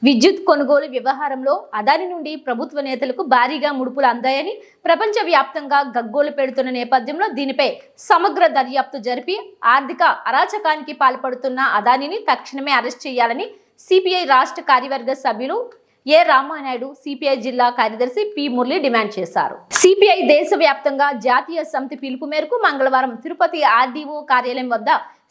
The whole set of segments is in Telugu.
విద్యుత్ కొనుగోలు వ్యవహారంలో అదాని నుండి ప్రభుత్వ నేతలకు భారీగా ముడుపులు అందాయని ప్రపంచవ్యాప్తంగా గగ్గోలు పెడుతున్న నేపథ్యంలో దీనిపై సమగ్ర దర్యాప్తు జరిపి ఆర్థిక అరాచకానికి పాల్పడుతున్న అదానిని తక్షణమే అరెస్ట్ చేయాలని సిపిఐ రాష్ట్ర కార్యవర్గ సభ్యులు ఏ రామానాయుడు, సిపిఐ జిల్లా కార్యదర్శి పి మురళి డిమాండ్ చేశారు. సిపిఐ దేశవ్యాప్తంగా జాతీయ సమితి పిలుపు మేరకు మంగళవారం తిరుపతి ఆర్డీఓ కార్యాలయం వద్ద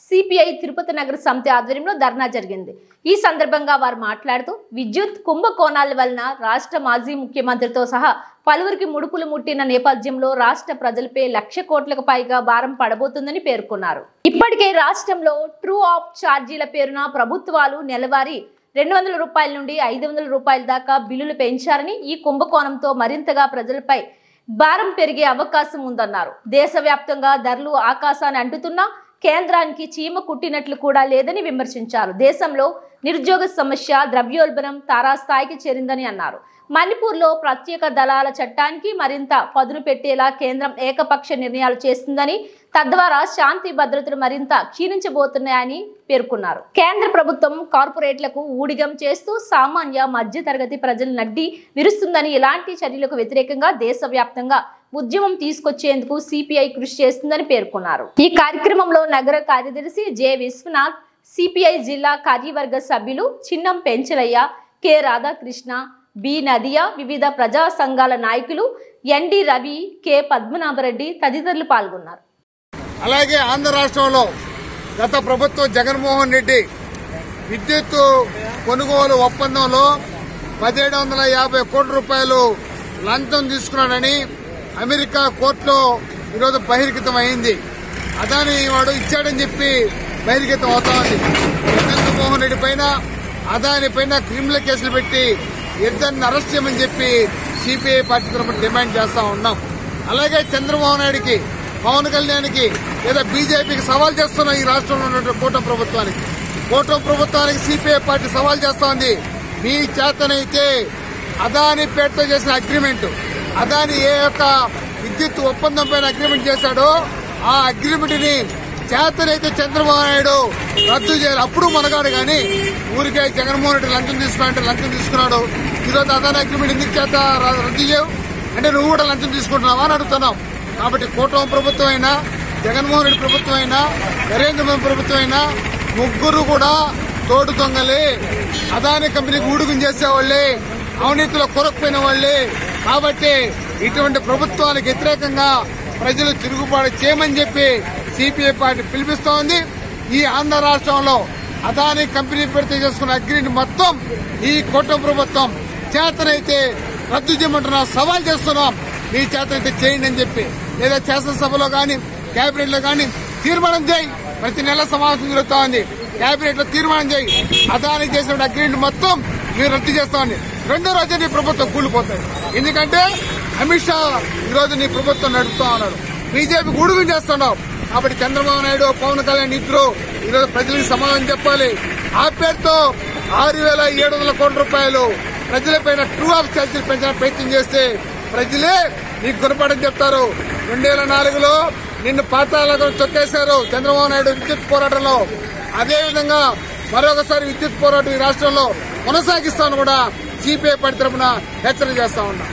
సిపిఐ తిరుపతి నగర సమితి ఆధ్వర్యంలో ధర్నా జరిగింది. ఈ సందర్భంగా వారు మాట్లాడుతూ విద్యుత్ కుంభకోణాల వలన రాష్ట్ర మాజీ ముఖ్యమంత్రితో సహా పలువురికి ముడుపులు ముట్టిన నేపథ్యంలో రాష్ట్ర ప్రజలపై 1,00,000 కోట్లకు పైగా భారం పడబోతుందని పేర్కొన్నారు. ఇప్పటికే రాష్ట్రంలో ట్రూ ఆఫ్ ఛార్జీల పేరున ప్రభుత్వాలు నెలవారీ 200 రూపాయల నుండి 500 రూపాయల దాకా బిల్లులు పెంచారని, ఈ కుంభకోణంతో మరింతగా ప్రజలపై భారం పెరిగే అవకాశం ఉందన్నారు. దేశవ్యాప్తంగా ధరలు ఆకాశాన్ని అంటుతున్నా కేంద్రానికి చీమ కుట్టినట్లు కూడా లేదని విమర్శించారు. దేశంలో నిరుద్యోగ సమస్య, ద్రవ్యోల్బణం తారాస్థాయికి చేరిందని అన్నారు. మణిపూర్లో ప్రత్యేక దళాల చట్టానికి మరింత పదును పెట్టేలా కేంద్రం ఏకపక్ష నిర్ణయాలు చేస్తుందని, తద్వారా శాంతి భద్రతలు మరింత క్షీణించబోతున్నాయని పేర్కొన్నారు. కేంద్ర ప్రభుత్వం కార్పొరేట్లకు ఊడిగం చేస్తూ సామాన్య మధ్యతరగతి ప్రజలు నడ్డి విరుస్తుందని, ఇలాంటి చర్యలకు వ్యతిరేకంగా దేశవ్యాప్తంగా ఉద్యమం తీసుకొచ్చేందుకు సిపిఐ కృషి చేస్తుందని పేర్కొన్నారు. ఈ కార్యక్రమంలో నగర కార్యదర్శి జె విశ్వనాథ్, సిపిఐ జిల్లా కార్యవర్గ సభ్యులు చిన్నం పెంచలయ్య, కె రాధాకృష్ణ, బి నదియా, వివిధ ప్రజా సంఘాల నాయకులు ఎన్డి రవి, కె పద్మనాభరెడ్డి తదితరులు పాల్గొన్నారు. అలాగే ఆంధ్ర రాష్ట్రంలో గత ప్రభుత్వం జగన్మోహన్ రెడ్డి విద్యుత్ కొనుగోలు ఒప్పందంలో 1750 కోట్ల రూపాయలు లంచం తీసుకున్నాడని అమెరికా కోర్టులో ఈరోజు బహిర్గతం అయింది. అదాని వాడు ఇచ్చాడని చెప్పి బహిర్గతం అవుతా ఉంది. జగన్మోహన్ రెడ్డి పైన, అదాని పైన క్రిమినల్ కేసులు పెట్టి ఇద్దరిని అరెస్ట్ చేయమని చెప్పి సిపిఐ పార్టీ తరఫున డిమాండ్ చేస్తా ఉన్నాం. అలాగే చంద్రబాబు నాయుడికి, పవన్ కళ్యాణ్కి లేదా బీజేపీకి సవాల్ చేస్తున్నాం. ఈ రాష్ట్రంలో ఉన్నటువంటి కూటమి ప్రభుత్వానికి సిపిఐ పార్టీ సవాల్ చేస్తా ఉంది. మీ చేతనైతే అదాని పేరుతో చేసిన అగ్రిమెంట్, అదాని ఏ యొక్క విద్యుత్ ఒప్పందం పైన అగ్రిమెంట్ చేశాడో ఆ అగ్రిమెంట్ ని చేతనైతే చంద్రబాబు నాయుడు రద్దు చేయాలి. అప్పుడు మనగాడు గాని ఊరికే జగన్మోహన్ రెడ్డి లంచం తీసుకున్నాడంటే లంచం తీసుకున్నాడు. ఈరోజు అదాని అగ్రిమెంట్ ఎందుకు చేత రద్దు చేయవు అంటే నువ్వు కూడా లంచం తీసుకుంటున్నావా అని అడుగుతున్నాం. కాబట్టి కూటమి ప్రభుత్వం అయినా, జగన్మోహన్ రెడ్డి ప్రభుత్వం అయినా, నరేంద్ర మోదీ ప్రభుత్వం అయినా ముగ్గురు కూడా తోడు దొంగలే. అదాని కంపెనీకి ఊడుగుం చేసేవాళ్లే, అవినీతిలో కొరకపోయిన వాళ్లే. కాబట్టి ఇటువంటి ప్రభుత్వానికి వ్యతిరేకంగా ప్రజలు తిరుగుబాటు చేయమని చెప్పి సిపిఐ పార్టీ పిలిపిస్తోంది. ఈ ఆంధ్ర రాష్ట్రంలో అదాని కంపెనీ పెడితే చేసుకున్న అగ్రిమెంట్ మొత్తం ఈ కూటమి ప్రభుత్వం చేతనైతే రద్దు చేయమంటున్నా, సవాల్ చేస్తున్నాం. మీ చేతనైతే చేయండి అని చెప్పి, లేదా శాసనసభలో గాని కేబినెట్ లో గాని తీర్మానం చేయి. ప్రతి నెల సమావేశం జరుగుతా ఉంది. కేబినెట్ లో తీర్మానం చేయి, అదాని చేసిన అగ్రిమెంట్ మొత్తం మీరు రద్దు చేస్తామని. రెండో రోజే నీ ప్రభుత్వం కూలిపోతుంది. ఎందుకంటే అమిత్ షా ఈరోజు నీ ప్రభుత్వం నడుపుతా ఉన్నారు, బీజేపీ గూడుగు చేస్తున్నావు. కాబట్టి చంద్రబాబు నాయుడు, పవన్ కళ్యాణ్ ఇద్దరు ఈరోజు ప్రజలకు సమాధానం చెప్పాలి. ఆ పేరుతో 6,700 కోట్ల రూపాయలు ప్రజలపైన ట్రూ ఆఫ్ ఛార్జీలు పెంచడానికి ప్రయత్నం చేస్తే ప్రజలే నీకు గుణపడని చెప్తారు. 2004లో నిన్ను పాతాళంలో తొక్కేశారు చంద్రబాబు నాయుడు విద్యుత్ పోరాటంలో. అదేవిధంగా మరొకసారి విద్యుత్ పోరాటం ఈ రాష్ట్రంలో కొనసాగిస్తాను కూడా సిపిఐ పార్టీ తరఫున హెచ్చరిక చేస్తా ఉన్నా.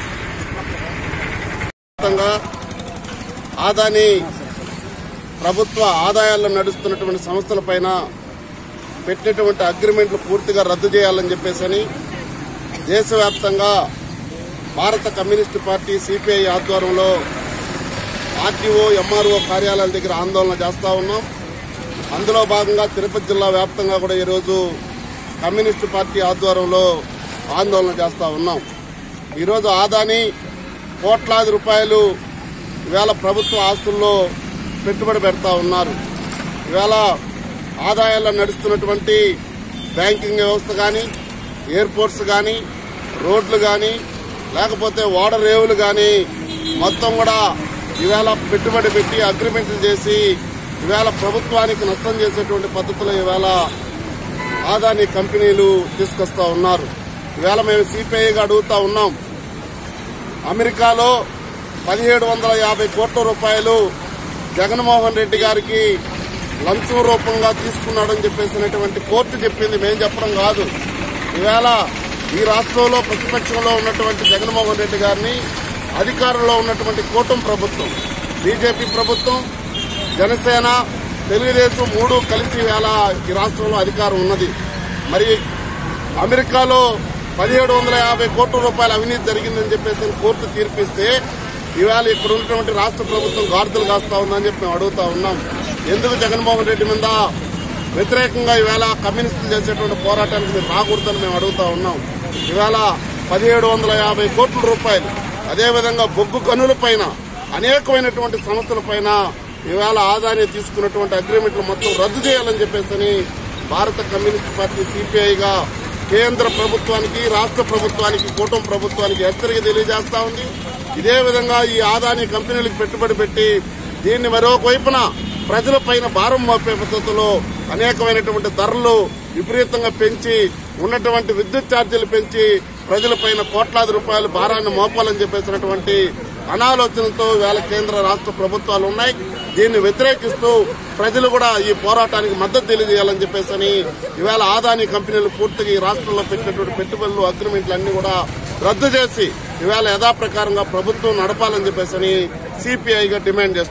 అదాని ప్రభుత్వ ఆదాయాల్లో నడుస్తున్నటువంటి సంస్థలపైన పెట్టినటువంటి అగ్రిమెంట్లు పూర్తిగా రద్దు చేయాలని చెప్పేసి దేశవ్యాప్తంగా భారత కమ్యూనిస్టు పార్టీ సిపిఐ ఆధ్వర్యంలో ఆర్టీఓ, ఎంఆర్ఓ కార్యాలయాల దగ్గర ఆందోళన చేస్తా ఉన్నాం. అందులో భాగంగా తిరుపతి జిల్లా వ్యాప్తంగా కూడా ఈరోజు కమ్యూనిస్టు పార్టీ ఆధ్వర్యంలో ఆందోళన చేస్తా ఉన్నాం. ఈరోజు అదాని కోట్లాది రూపాయలు ఈవేళ ప్రభుత్వ ఆస్తుల్లో పెట్టుబడి పెడతా ఉన్నారు. ఈవేళ ఆదాయాల్లో నడుస్తున్నటువంటి బ్యాంకింగ్ వ్యవస్థ కానీ, ఎయిర్పోర్ట్స్ కానీ, రోడ్లు కానీ, లేకపోతే ఓడర్ రేవులు కానీ మొత్తం కూడా ఈవేళ పెట్టుబడి పెట్టి అగ్రిమెంట్లు చేసి ఈవేళ ప్రభుత్వానికి నష్టం చేసేటువంటి పద్ధతిలో ఈవేళ అదాని కంపెనీలు తీసుకొస్తా ఉన్నారు. ఈవేళ మేము సిపిఐగా అడుగుతా ఉన్నాం. అమెరికాలో 1750 కోట్ల రూపాయలు జగన్మోహన్ రెడ్డి గారికి లంచం రూపంగా తీసుకున్నాడని చెప్పేసినటువంటి కోర్టు చెప్పింది, మేము చెప్పడం కాదు. ఈవేళ ఈ రాష్ట్రంలో ప్రతిపక్షంలో ఉన్నటువంటి జగన్మోహన్ రెడ్డి గారిని, అధికారంలో ఉన్నటువంటి కూటమి ప్రభుత్వం, బీజేపీ ప్రభుత్వం, జనసేన, తెలుగుదేశం 3 కలిసి వేళ ఈ రాష్ట్రంలో అధికారం ఉన్నది. మరి అమెరికాలో 1750 కోట్ల రూపాయల అవినీతి జరిగిందని చెప్పేసి కోర్టు తీర్పిస్తే ఈవేళ ఇక్కడ ఉన్నటువంటి రాష్ట్ర ప్రభుత్వం గాడిదలు కాస్తా ఉందని చెప్పి మేము అడుగుతా ఉన్నాం. ఎందుకు జగన్మోహన్ రెడ్డి మీద వ్యతిరేకంగా ఈవేళ కమ్యూనిస్టులు చేసేటువంటి పోరాటానికి మీరు రాకూడదని మేము అడుగుతా ఉన్నాం. ఈవేళ 1750 కోట్ల రూపాయలు, అదేవిధంగా బొగ్గు గనులపైన అనేకమైనటువంటి సంస్థలపైన ఈవేళ ఆదాని తీసుకున్నటువంటి అగ్రిమెంట్లు మొత్తం రద్దు చేయాలని చెప్పేసి భారత కమ్యూనిస్ట్ పార్టీ సిపిఐగా కేంద్ర ప్రభుత్వానికి, రాష్ట్ర ప్రభుత్వానికి, కూటమి ప్రభుత్వానికి హెచ్చరిక తెలియజేస్తా ఉంది. ఇదే విధంగా ఈ ఆదాని కంపెనీలకు పెట్టుబడి పెట్టి దీన్ని మరొక వైపున ప్రజలపైన భారం మోపే పద్ధతిలో అనేకమైనటువంటి ధరలు విపరీతంగా పెంచి, ఉన్నటువంటి విద్యుత్ ఛార్జీలు పెంచి ప్రజలపైన కోట్లాది రూపాయల భారాన్ని మోపాలని చెప్పేసినటువంటి అనాలోచనతో వేళ కేంద్ర రాష్ట్ర ప్రభుత్వాలు ఉన్నాయి. దీన్ని వ్యతిరేకిస్తూ ప్రజలు కూడా ఈ పోరాటానికి మద్దతు తెలియజేయాలని చెప్పేసి ఈవేళ ఆదాని కంపెనీలు పూర్తిగా ఈ రాష్ట్రంలో పెట్టినటువంటి పెట్టుబడులు, అగ్రిమెంట్లు అన్ని కూడా రద్దు చేసి ఈవేళ యథాప్రకారంగా ప్రభుత్వం నడపాలని చెప్పేసి సిపిఐగా డిమాండ్ చేస్తున్నారు.